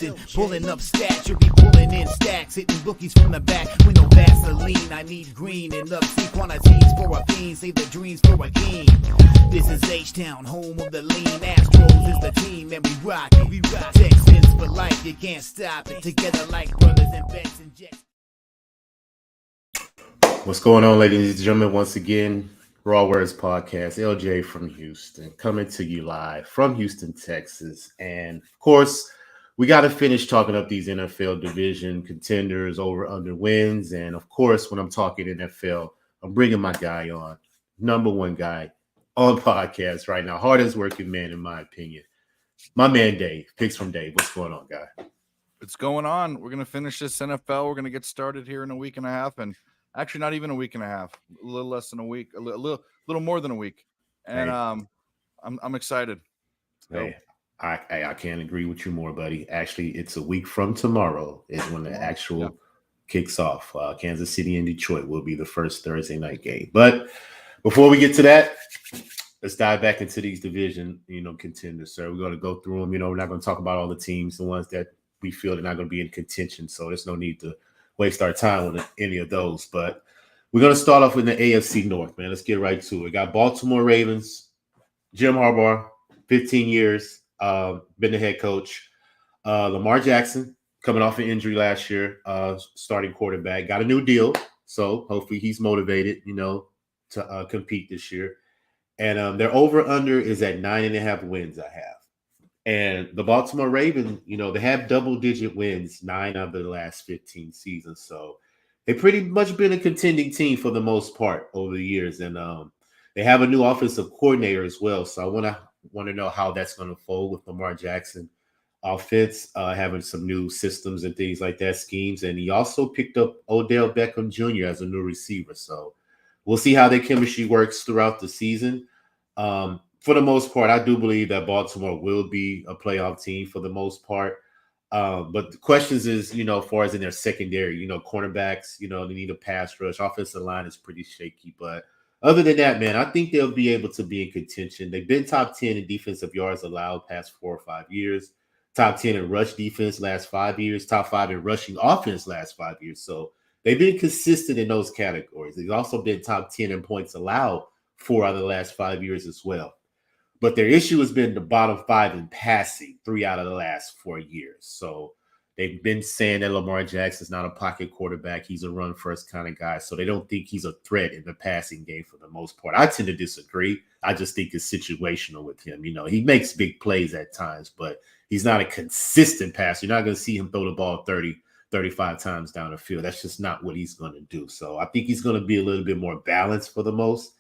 Jackson, pulling up stats, you'll be pulling in stacks, hitting bookies from the back with no Vaseline. I need green and upsea quantities for a fiend, save the dreams for a king. This is H-Town, home of the lean. Astros is the team, and we rock it. We rock Texans for life, you can't stop it. Together like brothers and Becks and Jets. What's going on, ladies and gentlemen? Once again, RaWordzPodcast, LJ from Houston, coming to you live from Houston, Texas. And of course, we got to finish talking up these NFL division contenders, over under wins. And of course, when I'm talking NFL, I'm bringing my guy on, number one guy on podcast right now, hardest working man in my opinion, my man Dave, PickfromDave. What's going on, guy? What's going on? We're going to finish this NFL. We're going to get started here in a week and a half, and actually not even a week and a half, a little less than a week, a little more than a week. And I'm excited. Hey, I can't agree with you more, buddy. Actually, it's a week from tomorrow is when the actual kicks off. Kansas City and Detroit will be the first Thursday night game. But before we get to that, let's dive back into these division, contenders, sir. We're going to go through them. We're not going to talk about all the teams, the ones that we feel they're not going to be in contention. So there's no need to waste our time on any of those. But we're going to start off with the AFC North, man. Let's get right to it. Got Baltimore Ravens, Jim Harbaugh, 15 years, been the head coach. Lamar Jackson, coming off an injury last year, starting quarterback, got a new deal. So hopefully he's motivated, to compete this year. And their over-under is at 9.5 wins, I have. And the Baltimore Ravens, they have double-digit wins 9 out of the last 15 seasons. So they've pretty much been a contending team for the most part over the years. And they have a new offensive coordinator as well. So I want to know how that's going to fold with Lamar Jackson offense, having some new systems and things like that, schemes. And he also picked up Odell Beckham Jr. as a new receiver. So we'll see how their chemistry works throughout the season. For the most part, I do believe that Baltimore will be a playoff team for the most part. But the questions is, as far as in their secondary, cornerbacks, they need a pass rush. Offensive line is pretty shaky. But other than that, man, I think they'll be able to be in contention. They've been top 10 in defensive yards allowed past 4 or 5 years. Top 10 in rush defense last 5 years. Top 5 in rushing offense last 5 years. So they've been consistent in those categories. They've also been top 10 in points allowed 4 out of the last 5 years as well. But their issue has been the bottom 5 in passing 3 out of the last 4 years. So they've been saying that Lamar Jackson's not a pocket quarterback. He's a run-first kind of guy. So they don't think he's a threat in the passing game for the most part. I tend to disagree. I just think it's situational with him. He makes big plays at times, but he's not a consistent passer. You're not going to see him throw the ball 30, 35 times down the field. That's just not what he's going to do. So I think he's going to be a little bit more balanced for the most.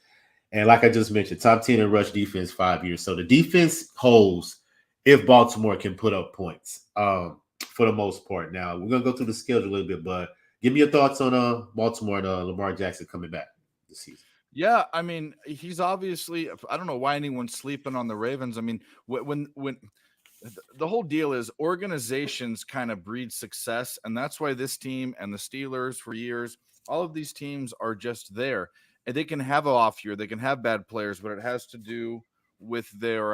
And like I just mentioned, top 10 in rush defense 5 years. So the defense holds if Baltimore can put up points for the most part. Now, we're going to go through the schedule a little bit, but give me your thoughts on Baltimore and Lamar Jackson coming back this season. Yeah, I mean, he's obviously – I don't know why anyone's sleeping on the Ravens. I mean, when the whole deal is organizations kind of breed success, and that's why this team and the Steelers for years, all of these teams are just there. And they can have an off year, they can have bad players, but it has to do with their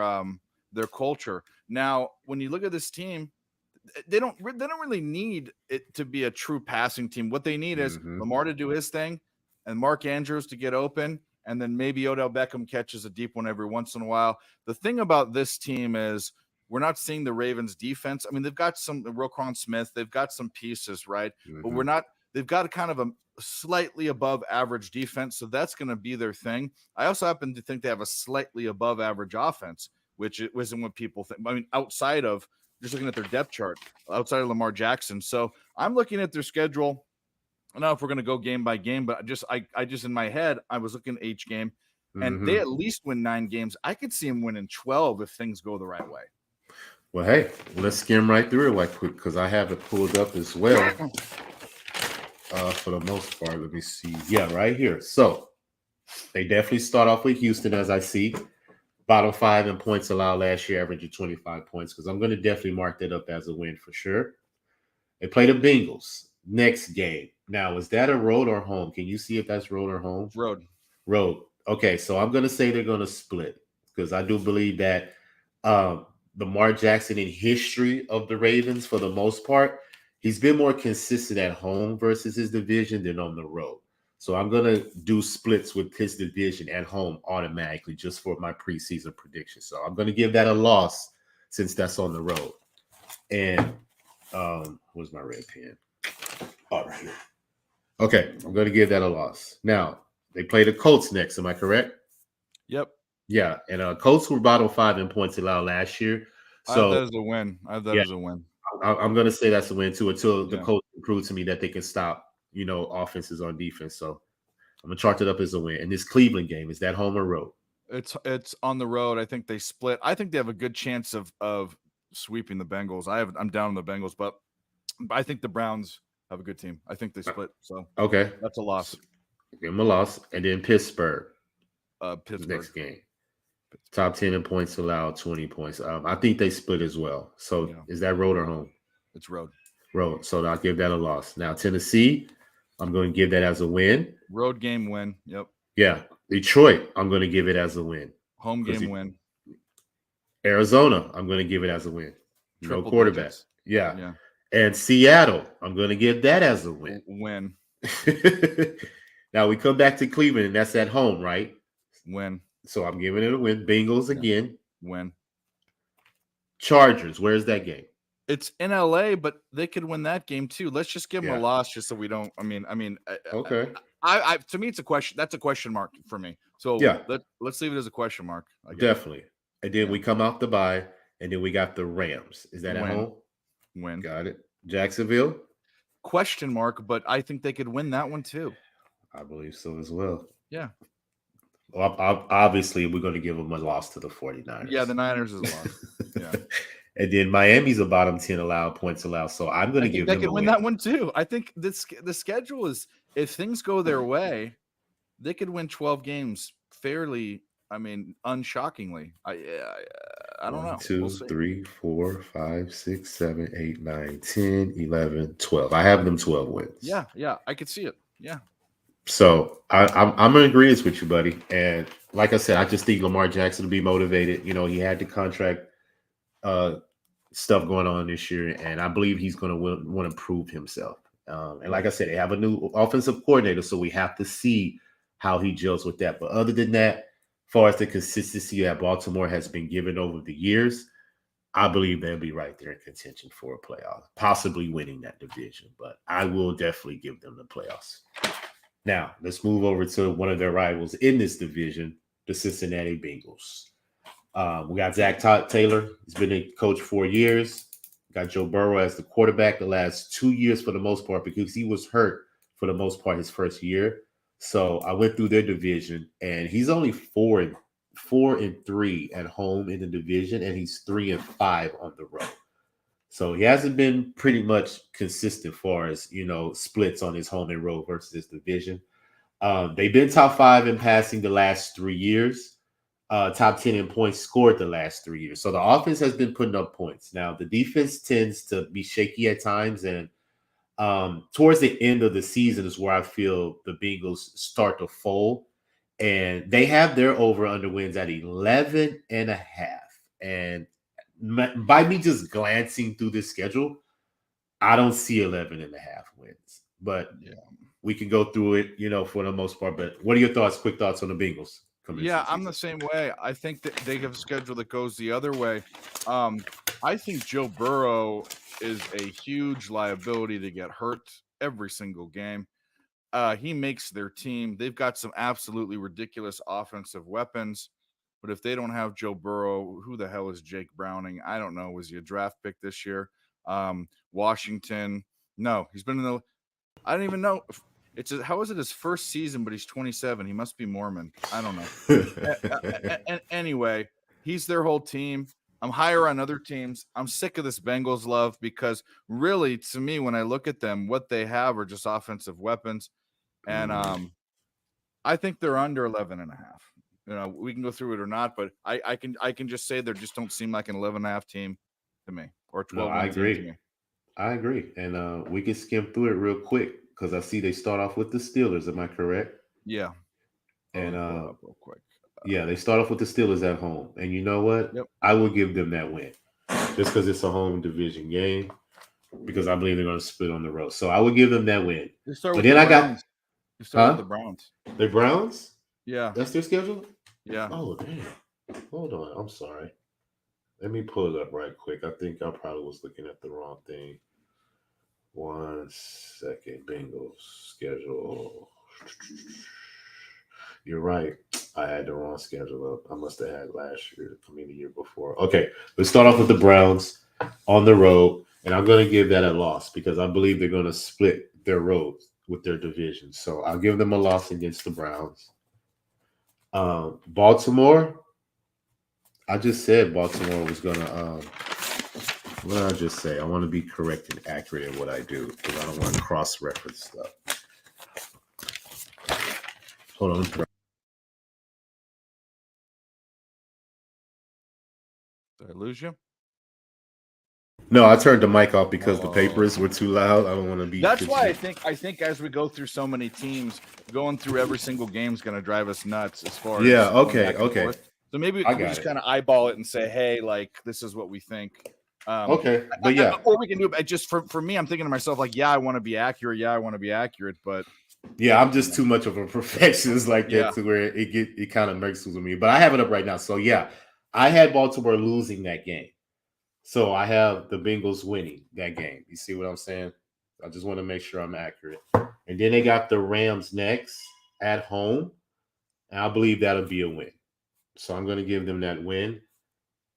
culture. Now, when you look at this team, they don't really need it to be a true passing team. What they need is Lamar to do his thing, and Mark Andrews to get open, and then maybe Odell Beckham catches a deep one every once in a while. The thing about this team is we're not seeing the Ravens defense. I mean, they've got some Roquan Smith, they've got some pieces, right? But we're not. They've got kind of a slightly above average defense, so that's going to be their thing. I also happen to think they have a slightly above average offense, which isn't what people think. I mean, outside of just looking at their depth chart, outside of Lamar Jackson. So I'm looking at their schedule. I don't know if we're going to go game by game, but I just in my head, I was looking at each game, and they at least win 9 games. I could see them winning 12 if things go the right way. Well, hey, let's skim right through it right quick because I have it pulled up as well. For the most part, let me see. Yeah, right here. So they definitely start off with Houston, as I see. Bottom 5 in points allowed last year, averaging 25 points, because I'm going to definitely mark that up as a win for sure. They play the Bengals next game. Now, is that a road or home? Can you see if that's road or home? Road. Okay, so I'm going to say they're going to split because I do believe that Lamar Jackson in history of the Ravens for the most part, he's been more consistent at home versus his division than on the road. So I'm going to do splits with his division at home automatically just for my preseason prediction. So I'm going to give that a loss since that's on the road. And where's my red pen? Oh, right here. Okay, I'm going to give that a loss. Now, they play the Colts next. Am I correct? Yep. Yeah, and Colts were bottom 5 in points allowed last year. So I have that as a win. As a win. I'm going to say that's a win too until the Colts prove to me that they can stop, offenses on defense. So I'm going to chart it up as a win. And this Cleveland game, is that home or road? It's on the road. I think they split. I think they have a good chance of sweeping the Bengals. I'm down on the Bengals, but I think the Browns have a good team. I think they split. So okay, that's a loss. Give them a loss. And then Pittsburgh. Pittsburgh Next game. Top 10 in points allowed, 20 points. I think they split as well. So is that road or home? It's road. Road. So I'll give that a loss. Now, Tennessee, I'm going to give that as a win. Road game win. Yep. Yeah. Detroit, I'm going to give it as a win. Home game win. Arizona, I'm going to give it as a win. Triple no quarterback. Digits. Yeah. And Seattle, I'm going to give that as a win. Win. Now we come back to Cleveland, and that's at home, right? Win. So I'm giving it a win. Bengals again. Win. Chargers, where's that game? It's in LA, but they could win that game too. Let's just give them a loss, just so we don't. Okay. I to me, it's a question. That's a question mark for me. So let's leave it as a question mark. Definitely. And then we come off the bye, and then we got the Rams. Is that at home? Win. Got it. Jacksonville? Question mark, but I think they could win that one too. I believe so as well. Yeah. Well, obviously, we're going to give them a loss to the 49ers. Yeah, the Niners is a loss. Yeah. And then Miami's a bottom 10 allowed, points allowed. So I'm going to give them a win. They could win that one too. I think the schedule is, if things go their way, they could win 12 games fairly, unshockingly. I don't know. 2, 3, 4, 5, 6, 7, 8, 9, 10, 11, 12. I have them 12 wins. Yeah, I could see it. Yeah. So I'm in agreement with you, buddy. And like I said, I just think Lamar Jackson will be motivated. He had the contract stuff going on this year, and I believe he's going to want to prove himself. And like I said, they have a new offensive coordinator, so we have to see how he gels with that. But other than that, as far as the consistency that Baltimore has been given over the years, I believe they'll be right there in contention for a playoff, possibly winning that division. But I will definitely give them the playoffs. Now, let's move over to one of their rivals in this division, the Cincinnati Bengals. We got Zach Taylor. He's been a coach 4 years. Got Joe Burrow as the quarterback the last 2 years for the most part because he was hurt for the most part his first year. So I went through their division, and he's only 4-3 at home in the division, and he's 3-5 on the road. So he hasn't been pretty much consistent as far as, splits on his home and road versus his division. They've been top 5 in passing the last 3 years, top 10 in points scored the last 3 years. So the offense has been putting up points. Now, the defense tends to be shaky at times, and towards the end of the season is where I feel the Bengals start to fold. And they have their over-under wins at 11.5. And by me just glancing through this schedule, I don't see 11.5 wins. But we can go through it, for the most part. But what are your thoughts, quick thoughts on the Bengals? Yeah, I'm the same way. I think that they have a schedule that goes the other way. I think Joe Burrow is a huge liability to get hurt every single game. He makes their team. They've got some absolutely ridiculous offensive weapons. But if they don't have Joe Burrow, who the hell is Jake Browning? I don't know. Was he a draft pick this year? Washington. No, he's been in the – I don't even know. How is it his first season, but he's 27? He must be Mormon. I don't know. Anyway, he's their whole team. I'm higher on other teams. I'm sick of this Bengals love because really, to me, when I look at them, what they have are just offensive weapons. And I think they're under 11.5. We can go through it or not, but I can just say they just don't seem like an 11.5 team to me, or 12. No, I agree. To me. I agree, and we can skim through it real quick because I see they start off with the Steelers. Am I correct? Yeah. And real quick. They start off with the Steelers at home, and you know what? Yep. I will give them that win. just because it's a home division game, because I believe they're going to split on the road. So I would give them that win. You start But with then the I got, Browns. You start with the Browns. The Browns? Yeah. That's their schedule? Yeah. Oh, damn. Hold on. I'm sorry. Let me pull it up right quick. I think I probably was looking at the wrong thing. 1 second. Bengals schedule. You're right. I had the wrong schedule up. I must have had last year. I mean, the year before. Okay. Let's start off with the Browns on the road. And I'm going to give that a loss because I believe they're going to split their roads with their division. So I'll give them a loss against the Browns. Baltimore. I just said Baltimore was going to what did I just say? I want to be correct and accurate in what I do because I don't want to cross-reference stuff. Hold on. Did I lose you? No, I turned the mic off because the papers were too loud. I don't want to be. That's why I think as we go through so many teams, going through every single game is going to drive us nuts as far as okay. So maybe we just kind of eyeball it and say, hey, like this is what we think. Okay, but or we can do it. Just for me, I'm thinking to myself like, yeah, I want to be accurate. Yeah, I want to be accurate, but yeah, I'm just too much of a perfectionist like that to where it kind of mixes with me. But I have it up right now. So yeah, I had Baltimore losing that game. So I have the Bengals winning that game. You see what I'm saying? I just want to make sure I'm accurate. And then they got the Rams next at home. And I believe that'll be a win. So I'm going to give them that win.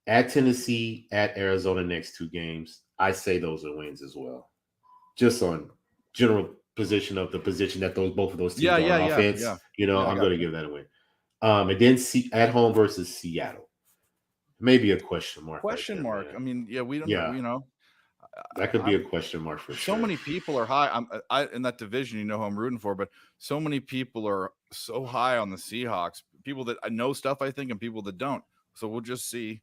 At Tennessee, at Arizona, next 2 games. I say those are wins as well. Just on general position of the position that both of those teams are on offense. Yeah. I'm going to give that a win. And then at home versus Seattle. Maybe a question mark. Question mark. I mean, we don't know. That could be a question mark for sure. So many people are high. I in that division, who I'm rooting for, but so many people are so high on the Seahawks. People that I know stuff, I think, and people that don't. So we'll just see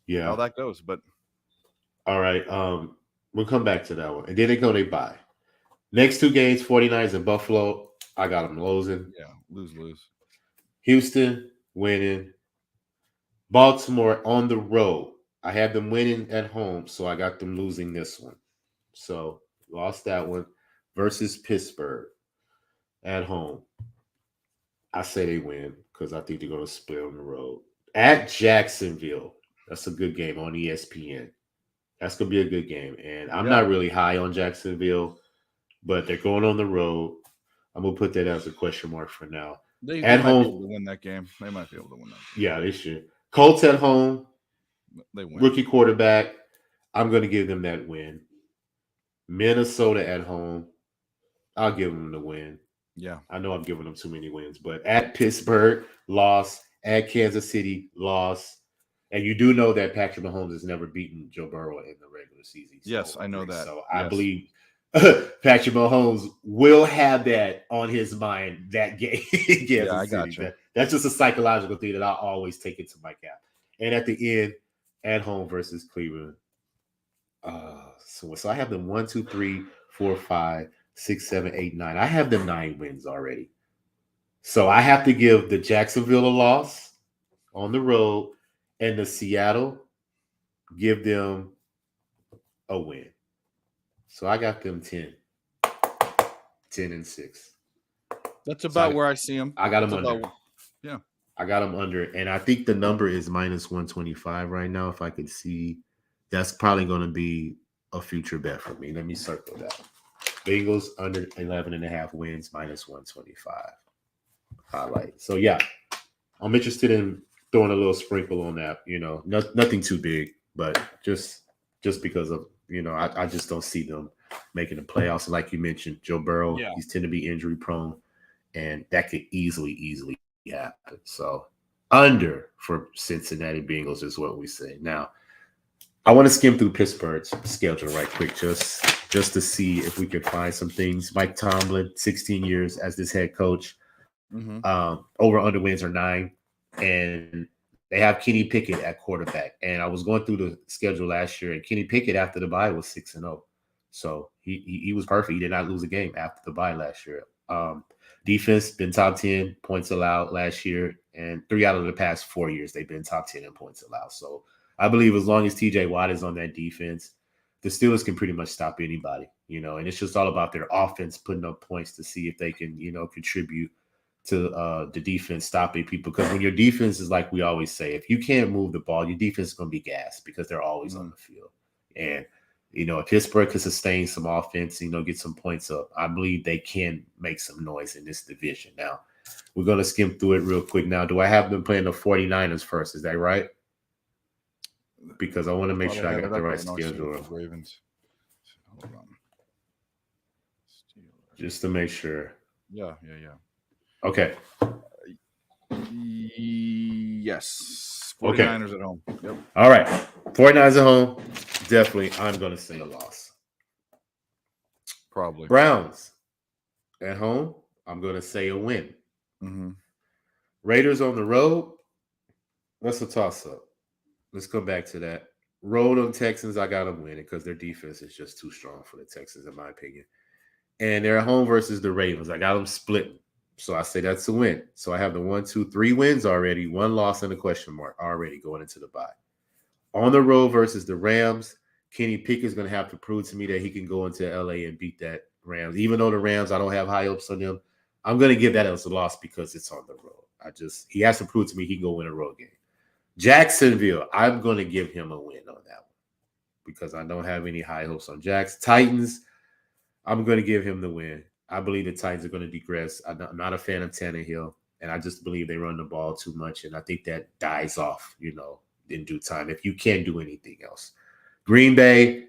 how that goes. But all right. We'll come back to that one. And then they bye. Next 2 games, 49ers and Buffalo. I got them losing. Yeah, lose. Houston winning. Baltimore on the road. I had them winning at home, so I got them losing this one. So lost that one versus Pittsburgh at home. I say they win because I think they're going to split on the road. At Jacksonville, that's a good game on ESPN. That's going to be a good game. And I'm not really high on Jacksonville, but they're going on the road. I'm going to put that as a question mark for now. They might be able to win that game. They might be able to win that game. Yeah, they should. Colts at home. They win. Rookie quarterback. I'm going to give them that win. Minnesota at home. I'll give them the win. Yeah. I know I'm giving them too many wins, but at Pittsburgh, loss. At Kansas City, loss. And you do know that Patrick Mahomes has never beaten Joe Burrow in the regular season. Yes, I know that. So I believe Patrick Mahomes will have that on his mind that game. I got you. That's just a psychological thing that I always take into my cap. And at the end, at home versus Cleveland. So I have them 1, 2, 3, 4, 5, 6, 7, 8, 9. I have them 9 wins already. So I have to give the Jacksonville a loss on the road, and the Seattle give them a win. So I got them 10 and 6. That's about where I see them. I got them under. I got them under. And I think the number is minus 125 right now. If I could see, that's probably going to be a future bet for me. Let me circle that. Bengals under 11.5 wins, minus 125. Highlight. So, yeah, I'm interested in throwing a little sprinkle on that. Nothing too big, but just because of, I just don't see them making the playoffs. And like you mentioned, Joe Burrow, he's tend to be injury prone, and that could easily happen. So under for Cincinnati Bengals is what we say. Now, I want to skim through Pittsburgh's schedule right quick, just to see if we can find some things. Mike Tomlin, 16 years as this head coach. Over under wins are 9, and they have Kenny Pickett at quarterback. And I was going through the schedule last year, and Kenny Pickett after the bye was 6-0. So he was perfect. He did not lose a game after the bye last year. Defense been top 10 points allowed last year, and 3 out of the past 4 years they've been top 10 in points allowed. So I believe as long as TJ Watt is on that defense, the Steelers can pretty much stop anybody, and it's just all about their offense putting up points to see if they can, contribute to the defense stopping people. Because when your defense is, like we always say, if you can't move the ball, your defense is going to be gassed because they're always on the field. And, if Pittsburgh can sustain some offense, get some points up, I believe they can make some noise in this division. Now, we're going to skim through it real quick. Now, do I have them playing the 49ers first? Is that right? Because I want to make sure I got the right schedule. Ravens. Hold on. Just to make sure. Yeah. Okay. Yes. 49ers at home. Yep. All right. 49ers at home. Definitely, I'm going to say a loss. Probably. Browns at home. I'm going to say a win. Mm-hmm. Raiders on the road. That's a toss-up. Let's come back to that. Road on Texans, I got them winning because their defense is just too strong for the Texans, in my opinion. And they're at home versus the Ravens. I got them splitting. So I say that's a win. So I have the 1, 2, 3 wins already, 1 loss and a question mark already going into the bye. On the road versus the Rams, Kenny Pickett's going to have to prove to me that he can go into LA and beat that Rams. Even though the Rams, I don't have high hopes on them, I'm going to give that as a loss because it's on the road. He has to prove to me he can go win a road game. Jacksonville, I'm going to give him a win on that one because I don't have any high hopes on Jax. Titans, I'm going to give him the win. I believe the Titans are going to digress. I'm not a fan of Tannehill, and I just believe they run the ball too much, and I think that dies off, in due time if you can't do anything else. Green Bay,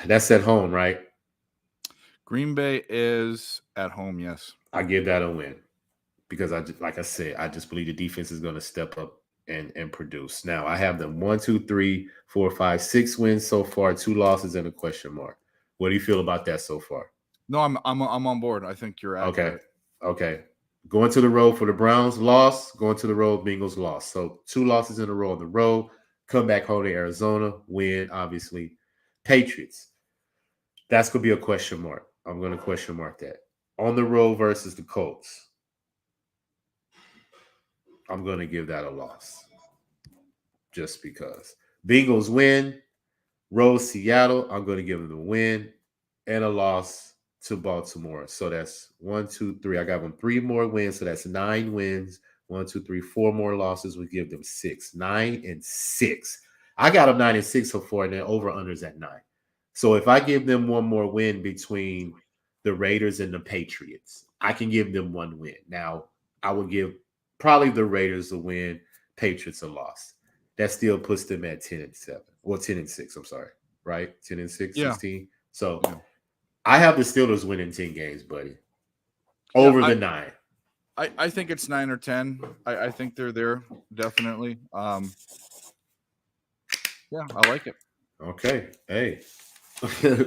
that's at home, right? Green Bay is at home, yes. I give that a win because I just believe the defense is going to step up and produce. Now I have them 1, 2, 3, 4, 5, 6 wins so far, 2 losses and a question mark. What do you feel about that so far? No, I'm on board. I think you're accurate. Okay. Going to the road for the Browns, loss. Going to the road, Bengals, loss. So 2 losses in a row on the road. Come back home to Arizona, win, obviously. Patriots. That's going to be a question mark. I'm going to question mark that. On the road versus the Colts. I'm going to give that a loss. Just because. Bengals win. Road Seattle. I'm going to give them a win and a loss to Baltimore. So that's 1, 2, 3. I got them 3 more wins. So that's 9 wins. 1, 2, 3, 4 more losses. We give them 6. 9 and 6. I got them 9 and 6 so far, and then over-unders at 9. So if I give them 1 more win between the Raiders and the Patriots, I can give them 1 win. Now, I would give probably the Raiders a win, Patriots a loss. That still puts them at 10 and 7. Well, 10 and 6, I'm sorry. Right? 10 and 6, yeah. 16. So I have the Steelers winning 10 games, buddy. Over the 9. I think it's 9 or 10. I think they're there, definitely. Yeah, I like it. Okay. Hey,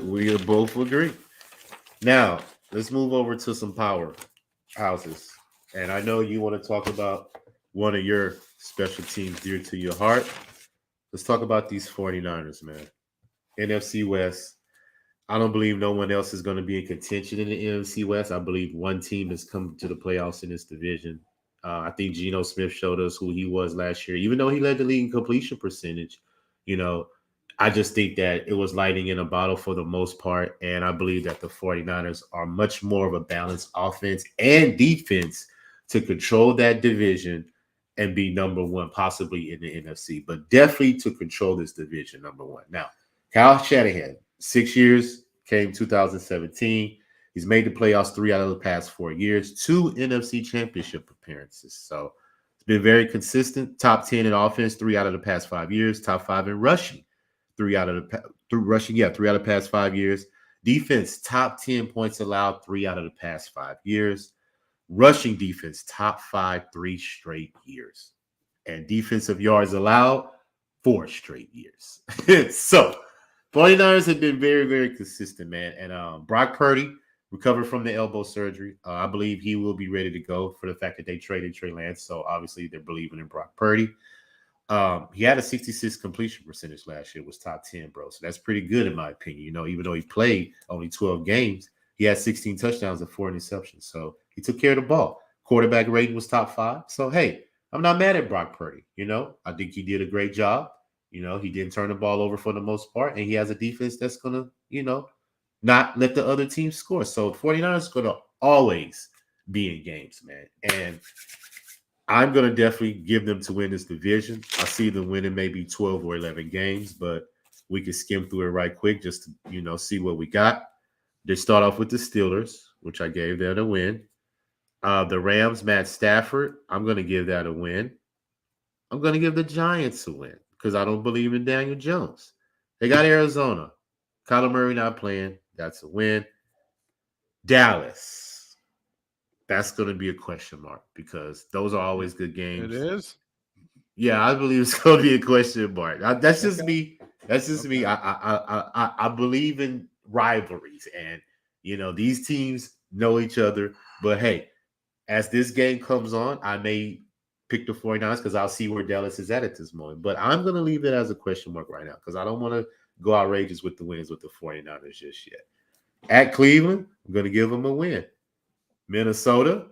we both agree. Now, let's move over to some power houses. And I know you want to talk about one of your special teams dear to your heart. Let's talk about these 49ers, man. NFC West. I don't believe no one else is going to be in contention in the NFC West. I believe one team has come to the playoffs in this division. I think Geno Smith showed us who he was last year. Even though he led the league in completion percentage, I just think that it was lightning in a bottle for the most part. And I believe that the 49ers are much more of a balanced offense and defense to control that division and be number 1, possibly in the NFC, but definitely to control this division, number 1. Now, Kyle Shanahan, 6 years, came 2017. He's made the playoffs 3 out of the past 4 years, 2 NFC championship appearances. So it's been very consistent. Top 10 in offense 3 out of the past 5 years. Top 5 in rushing 3 out of the past 5 years. Defense, top 10 points allowed 3 out of the past 5 years. Rushing defense, top 5, 3 straight years. And defensive yards allowed, 4 straight years. So 49ers have been very, very consistent, man. And Brock Purdy recovered from the elbow surgery. I believe he will be ready to go for the fact that they traded Trey Lance. So obviously they're believing in Brock Purdy. He had a 66 completion percentage last year, was top 10, bro. So that's pretty good in my opinion. Even though he played only 12 games, he had 16 touchdowns and 4 interceptions. So he took care of the ball. Quarterback rating was top 5. So, hey, I'm not mad at Brock Purdy. I think he did a great job. He didn't turn the ball over for the most part, and he has a defense that's going to, not let the other team score. So 49ers going to always be in games, man. And I'm going to definitely give them to win this division. I see them winning maybe 12 or 11 games, but we can skim through it right quick just to, see what we got. They start off with the Steelers, which I gave them a win. The Rams, Matt Stafford, I'm going to give that a win. I'm going to give the Giants a win because I don't believe in Daniel Jones. They got Arizona. Kyler Murray not playing. That's a win. Dallas. That's going to be a question mark because those are always good games. It is? Yeah, I believe it's going to be a question mark. That's just me. That's just me. I believe in rivalries, and these teams know each other. But hey, as this game comes on, I may pick the 49ers because I'll see where Dallas is at this moment. But I'm going to leave it as a question mark right now because I don't want to go outrageous with the wins with the 49ers just yet. At Cleveland, I'm going to give them a win. Minnesota,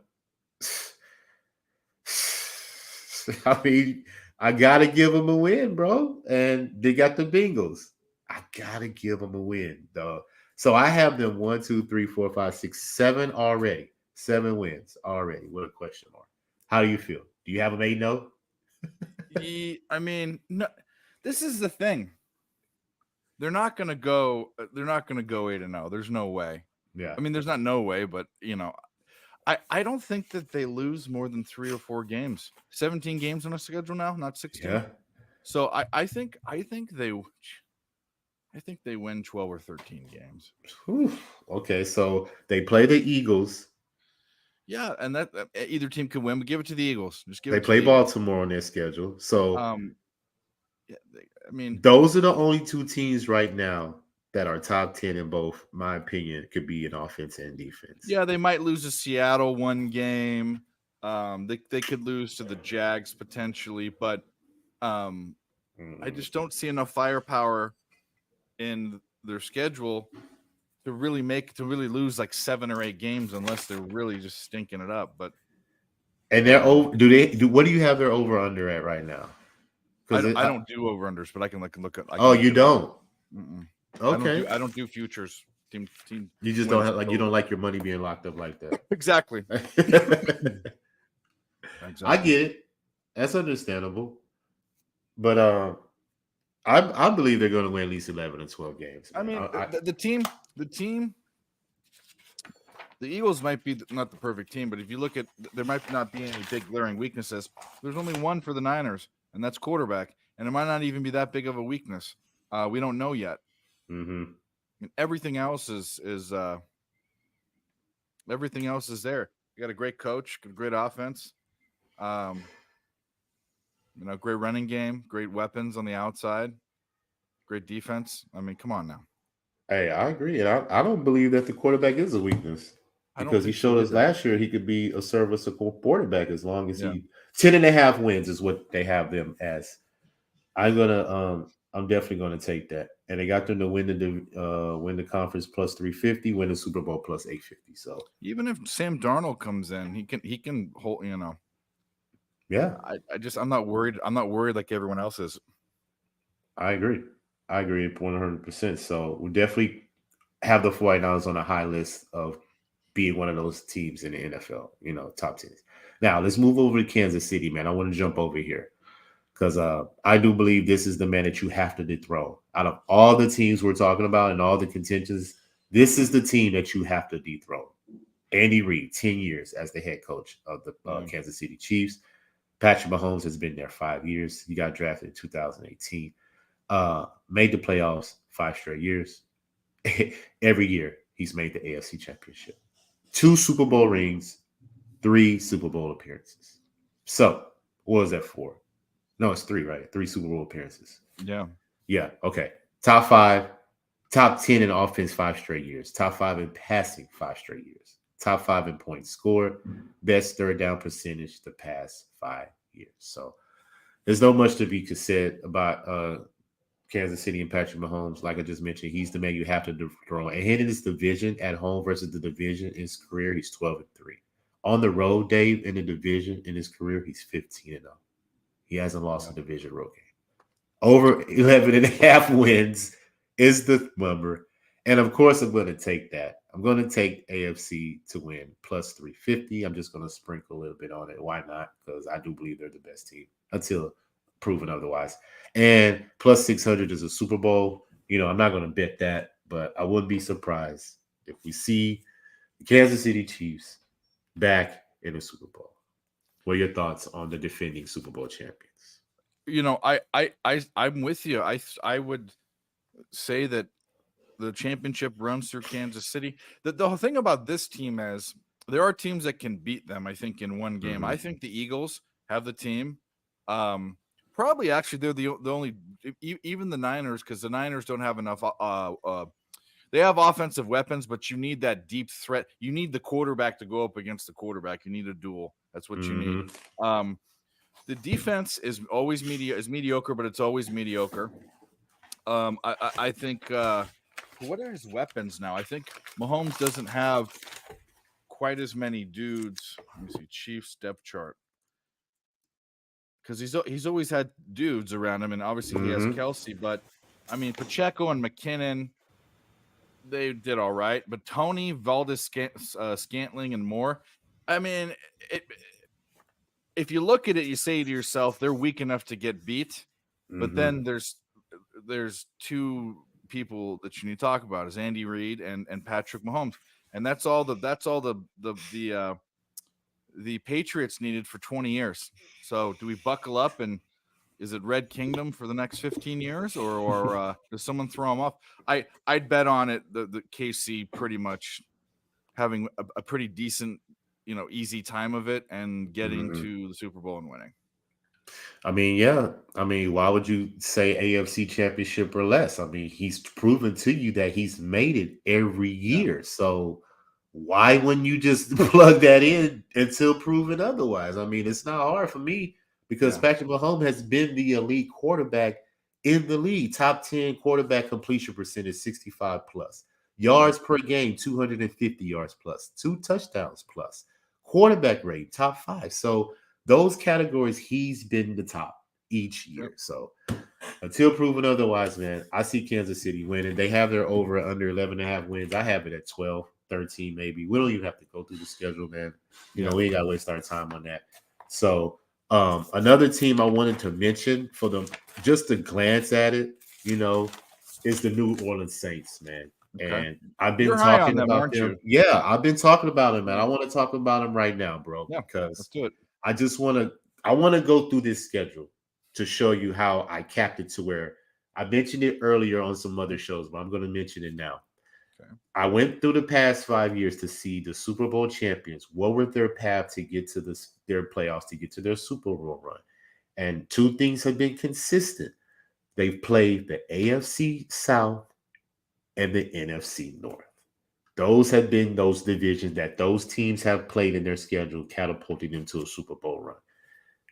I mean, I got to give them a win, bro. And they got the Bengals. I got to give them a win, dog. So I have them 1, 2, 3, 4, 5, 6, 7 already. 7 wins already with a question mark. How do you feel? Do you have them 8-0? I mean, no, this is the thing. They're not going to go 8-0. There's no way. Yeah. I mean, there's not no way, but I don't think that they lose more than 3 or 4 games. 17 games on a schedule now, not 16. Yeah. So I think they win 12 or 13 games. Whew. Okay, so they play the Eagles. Yeah, and that either team could win, but give it to the Eagles. Just give They it to play the Baltimore on their schedule. So yeah, I mean, those are the only 2 teams right now that are top 10 in both, my opinion, could be in offense and defense. yeah, they might lose to Seattle one game. They could lose to the Jags potentially, but I just don't see enough firepower in their schedule to really lose like 7 or 8 games unless they're really just stinking it up. But and they're over. What do you have their over under at right now? I don't do over unders, but I can look at. You don't? Okay. I don't do futures. Team. You just don't have you don't like your money being locked up like that. Exactly. I get it. That's understandable. But I believe they're going to win at least 11 or 12 games. Man. I mean, the team, the Eagles might be not the perfect team, but if you look at, there might not be any big glaring weaknesses. There's only one for the Niners, and that's quarterback, and it might not even be that big of a weakness. We don't know yet. Mm-hmm. And everything else is there. You got a great coach, great offense. Great running game, great weapons on the outside, great defense. I mean, come on now. Hey, I agree. And I don't believe that the quarterback is a weakness because he showed us last year he could be a serviceable quarterback as long as he 10.5 wins is what they have them as. I'm definitely gonna take that. And they got them to win the conference plus 350, win the Super Bowl plus 850. So even if Sam Darnold comes in, he can hold, Yeah. I'm not worried. I'm not worried like everyone else is. I agree 100%. So we definitely have the 49ers on a high list of being one of those teams in the NFL, top 10. Now let's move over to Kansas City, man. I want to jump over here because I do believe this is the man that you have to dethrone. Out of all the teams we're talking about and all the contentions, this is the team that you have to dethrone. Andy Reid, 10 years as the head coach of the Kansas City Chiefs. Patrick Mahomes has been there 5 years. He got drafted in 2018. Made the playoffs 5 straight years. Every year, he's made the AFC Championship. 2 Super Bowl rings, 3 Super Bowl appearances. So, what was that for? No, it's 3, right? 3 Super Bowl appearances. Yeah. Yeah, okay. Top 5, top 10 in offense 5 straight years. Top 5 in passing 5 straight years. Top 5 in points scored. Best third down percentage the past 5 years. So, there's not much to be said about Kansas City and Patrick Mahomes. Like I just mentioned, he's the man you have to dethrone. And in his division at home versus the division in his career, he's 12-3. On the road, Dave, in the division in his career, he's 15-0. He hasn't lost a division road game. Over 11.5 wins is the number. And of course, I'm going to take that. I'm going to take AFC to win plus 350. I'm just going to sprinkle a little bit on it. Why not? Because I do believe they're the best team until proven otherwise. And plus 600 is a Super Bowl. I'm not going to bet that, but I wouldn't be surprised if we see the Kansas City Chiefs back in the Super Bowl. What are your thoughts on the defending Super Bowl champions? I'm with you. I would say that the championship runs through Kansas City. The whole thing about this team is there are teams that can beat them, I think, in one game. I think the Eagles have the team. Probably actually they're the only, even the Niners, because the Niners don't have enough they have offensive weapons, but you need that deep threat. You need the quarterback to go up against the quarterback. You need a duel. That's what you need. The defense is always mediocre, but it's always mediocre. I think what are his weapons now? I think Mahomes doesn't have quite as many dudes. Let me see, Chiefs depth chart, because he's always had dudes around him, and obviously he has Kelsey. But I mean, Pacheco and McKinnon, they did all right. But Tony, Scantling, and more. I mean, if you look at it, you say to yourself, they're weak enough to get beat. But then there's two people that you need to talk about, is Andy Reid and Patrick Mahomes, and that's all the Patriots needed for 20 years. So do we buckle up, and is it Red Kingdom for the next 15 years, or does someone throw them off? I'd bet on it. The KC pretty much having a pretty decent, easy time of it and getting to the Super Bowl and winning. I mean, yeah. I mean, why would you say AFC Championship or less? I mean, he's proven to you that he's made it every year. Yeah. So why wouldn't you just plug that in until proven otherwise? I mean, it's not hard for me because Patrick Mahomes has been the elite quarterback in the league. Top 10 quarterback completion percentage, 65 plus. Yards per game, 250 yards plus. 2 touchdowns plus. Quarterback rate, top 5. So those categories, he's been the top each year. So until proven otherwise, man, I see Kansas City winning. They have their over under 11.5 wins. I have it at 12, 13 maybe. We don't even have to go through the schedule, man. We ain't got to waste our time on that. So another team I wanted to mention for them, just to glance at it, is the New Orleans Saints, man. Okay. And I've been talking about them. Yeah, I've been talking about them, man. I want to talk about them right now, bro, because let's do it. I want to go through this schedule to show you how I capped it to where I mentioned it earlier on some other shows, but I'm going to mention it now. Okay. I went through the past 5 years to see the Super Bowl champions. What were their path to get to their playoffs, to get to their Super Bowl run? And 2 things have been consistent. They've played the AFC South and the NFC North. Those have been those divisions that those teams have played in their schedule, catapulting them to a Super Bowl run.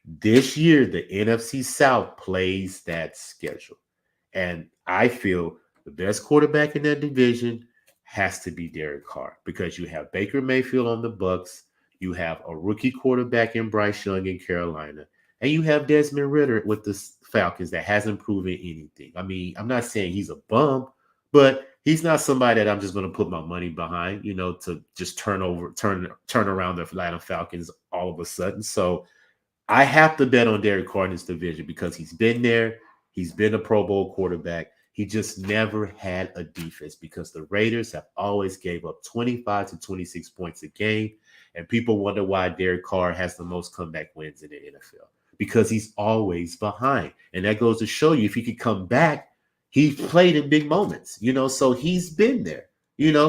This year, the NFC South plays that schedule. And I feel the best quarterback in that division has to be Derek Carr, because you have Baker Mayfield on the Bucks, you have a rookie quarterback in Bryce Young in Carolina, and you have Desmond Ridder with the Falcons that hasn't proven anything. I mean, I'm not saying he's a bum, but he's not somebody that I'm just going to put my money behind, to just turn around the Atlanta Falcons all of a sudden. So I have to bet on Derek Carr in this division because he's been there. He's been a Pro Bowl quarterback. He just never had a defense because the Raiders have always gave up 25 to 26 points a game. And people wonder why Derek Carr has the most comeback wins in the NFL, because he's always behind. And that goes to show you, if he could come back, he played in big moments, so he's been there,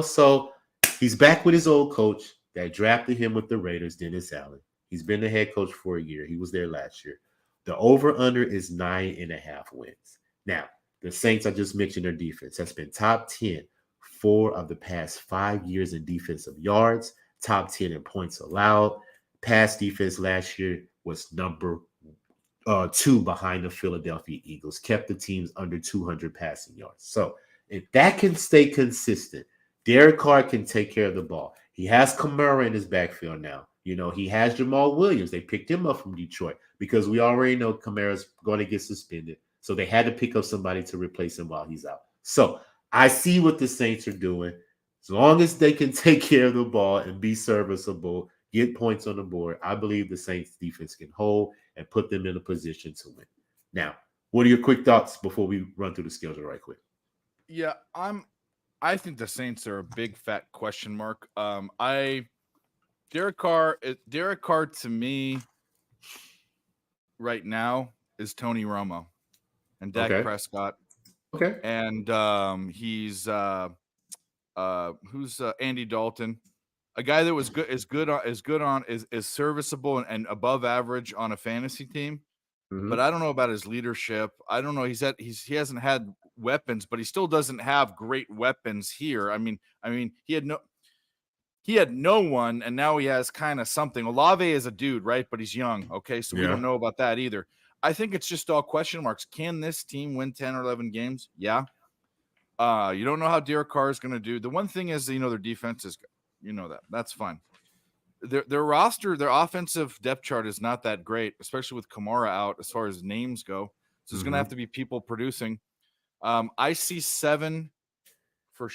so he's back with his old coach that drafted him with the Raiders, Dennis Allen. He's been the head coach for a year. He was there last year. The over-under is 9.5 wins. Now, the Saints, I just mentioned their defense, has been top 10 4 of the past 5 years in defensive yards, top 10 in points allowed. Pass defense last year was number 2 behind the Philadelphia Eagles, kept the teams under 200 passing yards. So if that can stay consistent, Derek Carr can take care of the ball. He has Kamara in his backfield now. He has Jamal Williams. They picked him up from Detroit because we already know Kamara's going to get suspended. So they had to pick up somebody to replace him while he's out. So I see what the Saints are doing. As long as they can take care of the ball and be serviceable, get points on the board, I believe the Saints defense can hold and put them in a position to win. Now, what are your quick thoughts before we run through the schedule right quick? Yeah, I think the Saints are a big fat question mark. Derek Carr to me right now is Tony Romo and Dak Prescott. Okay. And he's Andy Dalton, a guy that was is serviceable and above average on a fantasy team. Mm-hmm. But I don't know about his leadership. I don't know. He hasn't had weapons, but he still doesn't have great weapons here. I mean, he had no one, and now he has kind of something. Olave is a dude, right? But he's young. Okay, so we don't know about that either. I think it's just all question marks. Can this team win 10 or 11 games? Yeah. You don't know how Derek Carr is going to do. The one thing is, their defense is good. You know that. That's fine. Their roster, their offensive depth chart is not that great, especially with Kamara out as far as names go. So there's going to have to be people producing. I see 7 for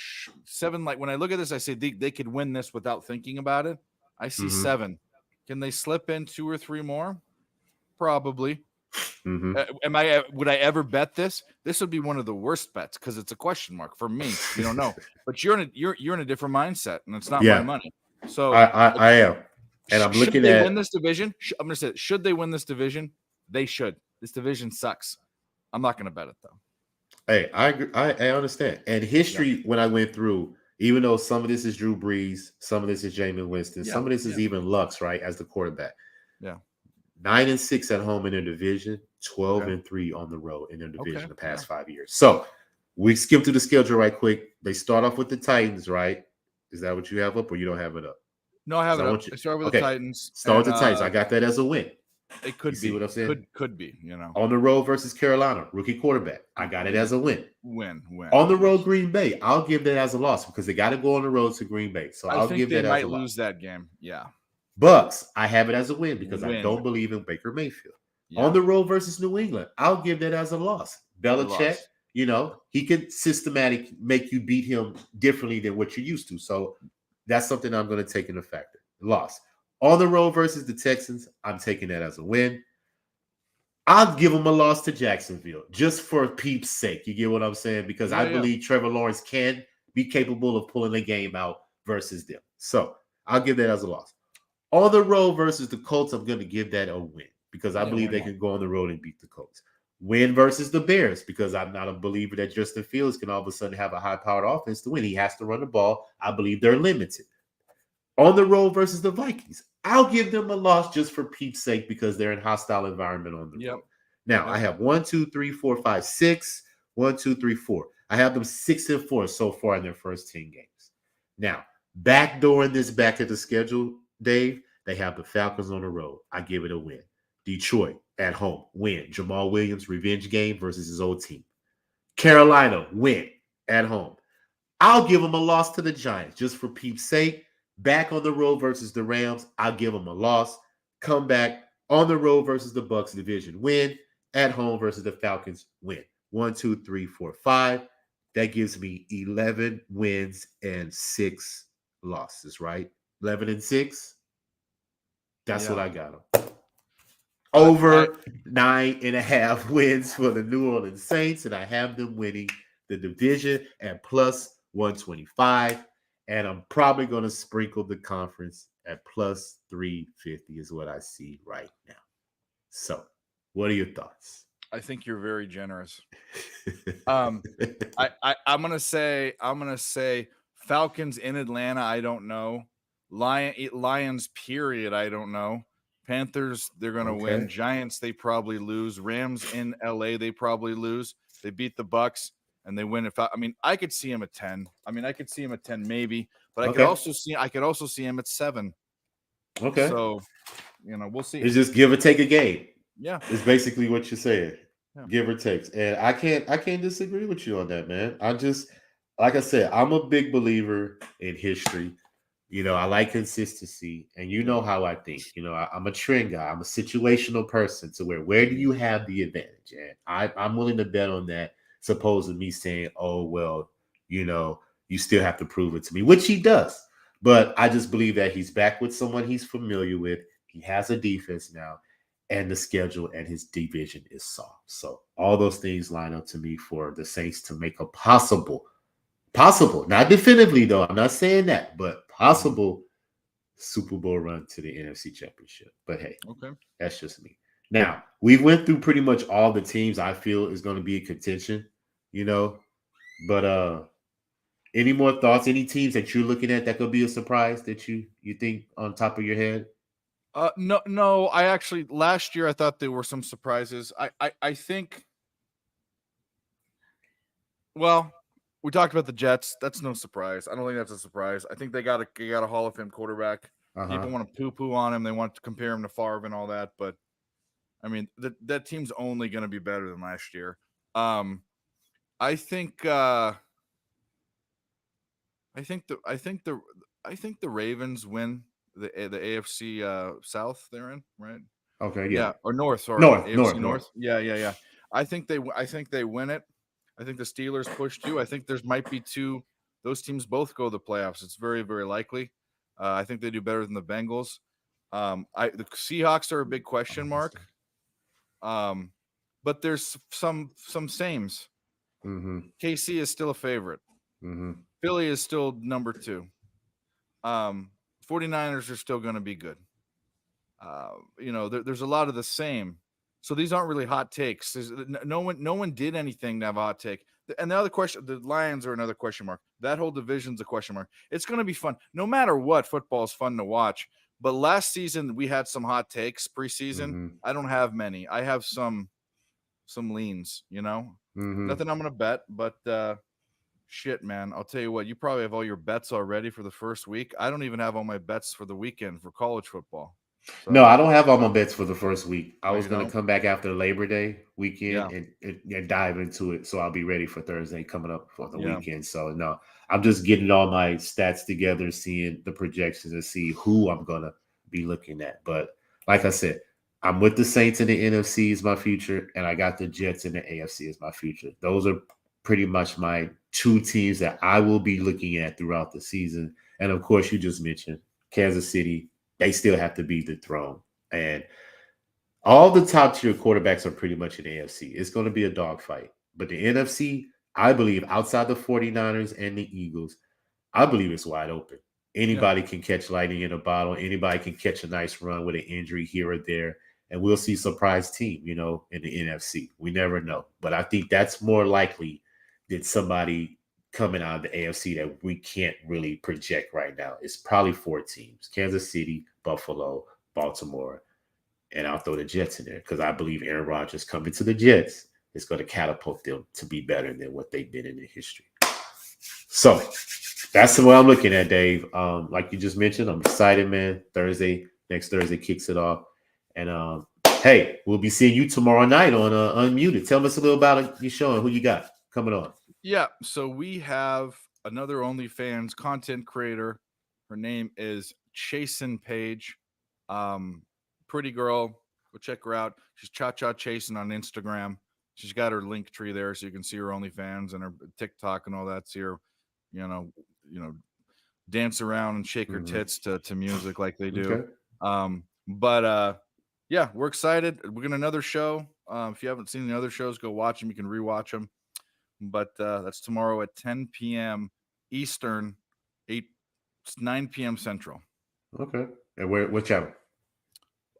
7. Like when I look at this, I say they could win this without thinking about it. I see 7. Can they slip in 2 or 3 more? Probably. Would I ever bet this? This would be one of the worst bets because it's a question mark for me. You don't know, but you're in a different mindset, and it's not my money. So I am, and I'm looking they at win this division. I'm going to say, should they win this division? They should. This division sucks. I'm not going to bet it though. Hey, I agree. I understand. And history, when I went through, even though some of this is Drew Brees, some of this is Jameis Winston, some of this is even Lux, right, as the quarterback. Yeah. 9-6 at home in their division, 12-3 on the road in their division the past 5 years. So we skip through the schedule right quick. They start off with the Titans, right? Is that what you have up, or you don't have it up? No, I have it up. I start with the Titans. Start with the Titans. I got that as a win. It could be. See what I'm saying? Could be. On the road versus Carolina, rookie quarterback. I got it as a win. Win. On the road, Green Bay. I'll give that as a loss because they got to go on the road to Green Bay. So I'll give that as a loss. They might lose that game. Yeah. Bucks, I have it as a win because I don't believe in Baker Mayfield. Yeah. On the road versus New England, I'll give that as a loss. Belichick, he could systematically make you beat him differently than what you're used to. So that's something I'm going to take into factor. Loss. On the road versus the Texans, I'm taking that as a win. I'll give them a loss to Jacksonville just for peeps' sake. You get what I'm saying? Because I believe Trevor Lawrence can be capable of pulling a game out versus them. So I'll give that as a loss. On the road versus the Colts, I'm going to give that a win because I believe they can go on the road and beat the Colts. Win versus the Bears because I'm not a believer that Justin Fields can all of a sudden have a high-powered offense to win. He has to run the ball. I believe they're limited. On the road versus the Vikings, I'll give them a loss just for peeps' sake because they're in hostile environment on the road. Now, I have 1, 2, 3, 4, 5, 6. 1, 2, 3, 4. I have them 6-4 so far in their first 10 games. Now, backdooring this back to the schedule, Dave, they have the Falcons on the road. I give it a win. Detroit at home, win. Jamal Williams, revenge game versus his old team. Carolina, win at home. I'll give them a loss to the Giants just for peeps' sake. Back on the road versus the Rams, I'll give them a loss. Come back on the road versus the Bucs, division win. At home versus the Falcons, win. 1, 2, 3, 4, 5. That gives me 11 wins and 6 losses, right? 11-6. That's what I got them. Over 9.5 wins for the New Orleans Saints, and I have them winning the division at plus 125. And I'm probably going to sprinkle the conference at plus 350 is what I see right now. So, what are your thoughts? I think you're very generous. I'm gonna say Falcons in Atlanta. I don't know. Lions. Period. I don't know. Panthers. They're gonna win. Giants. They probably lose. Rams in LA. They probably lose. They beat the Bucks and they win. I could see him at 10. I could see him at 10 maybe, but I could also see him at 7. Okay. So, we'll see. It's just give or take a game. Yeah. It's basically what you're saying. Yeah. Give or take. And I can't disagree with you on that, man. Like I said, I'm a big believer in history. I like consistency, and you know how I think. I'm a trend guy. I'm a situational person. To where do you have the advantage? And I'm willing to bet on that. Supposed to me saying, "Oh well, you still have to prove it to me," which he does. But I just believe that he's back with someone he's familiar with. He has a defense now, and the schedule and his division is soft. So all those things line up to me for the Saints to make a possible, not definitively though. I'm not saying that, but possible Super Bowl run to the NFC Championship. But hey, Okay. that's just me. Now we went through pretty much all the teams I feel is going to be in contention, But any more thoughts? Any teams that you're looking at that could be a surprise that you think on top of your head? No. I actually last year I thought there were some surprises. I think. Well, we talked about the Jets. That's no surprise. I don't think that's a surprise. I think they got a Hall of Fame quarterback. People want to poo-poo on him. They want to compare him to Favre and all that. But I mean, that team's only going to be better than last year. I think the Ravens win the AFC South they're in, right? Okay, yeah. Or North, sorry. North. Yeah. I think they win it. I think the Steelers push too. I think there's might be two. Those teams both go to the playoffs. It's very, very likely. I think they do better than the Bengals. The Seahawks are a big question mark. But there's some sames. KC is still a favorite. Philly is still number 2. 49ers are still going to be good. There's a lot of the same. So these aren't really hot takes. No one did anything to have a hot take. And the other question, the Lions are another question mark. That whole division's a question mark. It's going to be fun. No matter what, football is fun to watch. But last season we had some hot takes preseason. I don't have many. I have some leans, Nothing I'm going to bet, but shit, man. I'll tell you what, you probably have all your bets already for the first week. I don't even have all my bets for the weekend for college football. So, no, I don't have all my bets for the first week. I was going to come back after Labor Day weekend and dive into it. So I'll be ready for Thursday coming up for the weekend. So no, I'm just getting all my stats together, seeing the projections and see who I'm going to be looking at. But like I said, I'm with the Saints in the NFC is my future, and I got the Jets in the AFC as my future. Those are pretty much my 2 teams that I will be looking at throughout the season. And of course, you just mentioned Kansas City. They still have to be dethroned. And all the top tier quarterbacks are pretty much in the AFC. It's going to be a dogfight. But the NFC, I believe, outside the 49ers and the Eagles, I believe it's wide open. Anybody can catch lightning in a bottle. Anybody can catch a nice run with an injury here or there. And we'll see a surprise team, in the NFC. We never know. But I think that's more likely than somebody coming out of the AFC that we can't really project right now. It's probably 4 teams: Kansas City, Buffalo, Baltimore, and I'll throw the Jets in there because I believe Aaron Rodgers coming to the Jets is going to catapult them to be better than what they've been in their history. So that's the way I'm looking at, Dave. Like you just mentioned, I'm excited, man. Next Thursday kicks it off. And hey, we'll be seeing you tomorrow night on Unmuted. Tell us a little about your show and who you got coming on. Yeah, so we have another OnlyFans content creator. Her name is Chasin Page. Pretty girl. Go check her out. She's Cha-Cha Chasin on Instagram. She's got her link tree there so you can see her OnlyFans and her TikTok and all that. See her, dance around and shake her tits to music like they do. Okay. Yeah, we're excited. We're going to another show. If you haven't seen the other shows, go watch them. You can rewatch them. But that's tomorrow at 10 p.m. Eastern, 9 p.m. Central. Okay. And what channel?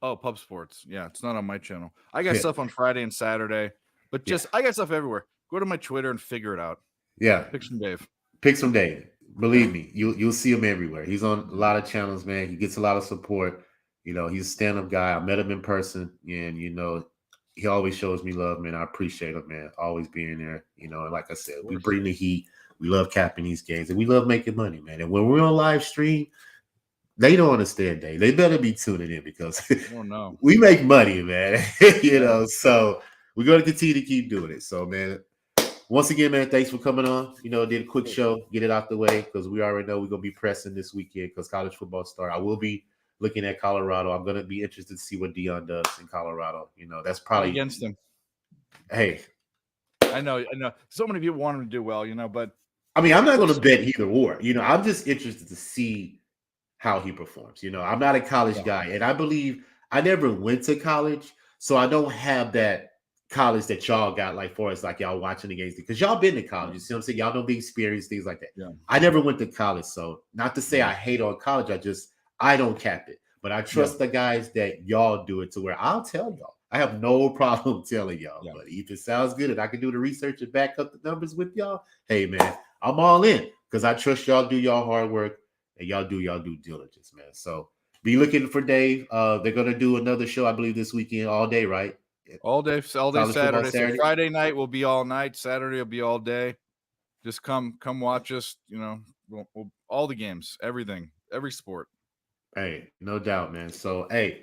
Oh, Pub Sports. Yeah, it's not on my channel. I got stuff on Friday and Saturday, but I got stuff everywhere. Go to my Twitter and figure it out. Yeah. PickfromDave. PickfromDave. Believe me, you'll see him everywhere. He's on a lot of channels, man. He gets a lot of support. He's a stand-up guy. I met him in person, and he always shows me love, man. I appreciate him, man. Always being there, And like I said, we bring the heat. We love capping these games, and we love making money, man. And when we're on live stream, they don't understand, Dave. They better be tuning in because we make money, man. So we're going to continue to keep doing it. So, man, once again, man, thanks for coming on. Did a quick show, get it out the way because we already know we're gonna be pressing this weekend because college football start. I will be looking at Colorado. I'm gonna be interested to see what Dion does in Colorado. That's probably against him. Hey, I know. So many people want him to do well, but I mean, I'm not gonna bet either or. I'm just interested to see how he performs. I'm not a college guy, and I believe I never went to college, so I don't have that college that y'all got, like for us, like y'all watching the games because y'all been to college. You see what I'm saying? Y'all know the experience, things like that. Yeah. I never went to college, so not to say I hate on college. I don't cap it, but I trust the guys that y'all do it to where I'll tell y'all. I have no problem telling y'all, but if it sounds good and I can do the research and back up the numbers with y'all, hey man, I'm all in because I trust y'all do y'all hard work and y'all do y'all due diligence, man. So be looking for Dave. They're gonna do another show, I believe, this weekend, all day, right? All day Saturday. So Friday night will be all night. Saturday will be all day. Just come watch us. We'll, all the games, everything, every sport. Hey, no doubt, man. So, hey,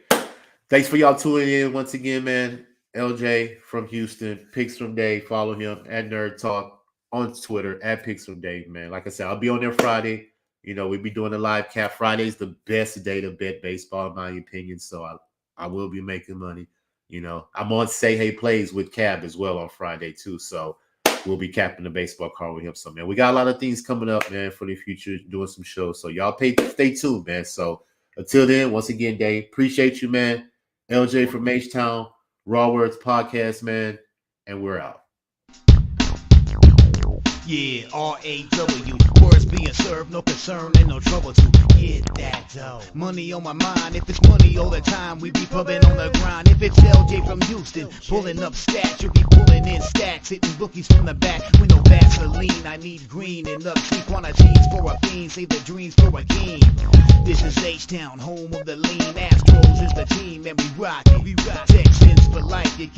thanks for y'all tuning in once again, man. LJ from Houston, Picks from Dave. Follow him at Nerd Talk on Twitter at Picks from Dave, man. Like I said, I'll be on there Friday. We'll be doing a live cap. Friday's the best day to bet baseball, in my opinion. So I will be making money. I'm on Say Hey Plays with Cab as well on Friday too. So we'll be capping the baseball card with him. So man, we got a lot of things coming up, man, for the future, doing some shows. So y'all stay tuned, man. So until then, once again, Dave, appreciate you, man. LJ from H-Town, RaWordzPodcast, man, and we're out. Yeah, R-A-W, words being served, no concern and no trouble to get that dough. Money on my mind, if it's money all the time, we be pumping on the grind. If it's LJ from Houston, pulling up stats, you'll be pulling in stacks, hitting bookies from the back with no Vaseline. I need green and upsy quantities for a fiend, save the dreams for a game. This is H-Town, home of the lean. Astros is the team, and we rock it. Texans for life, you can't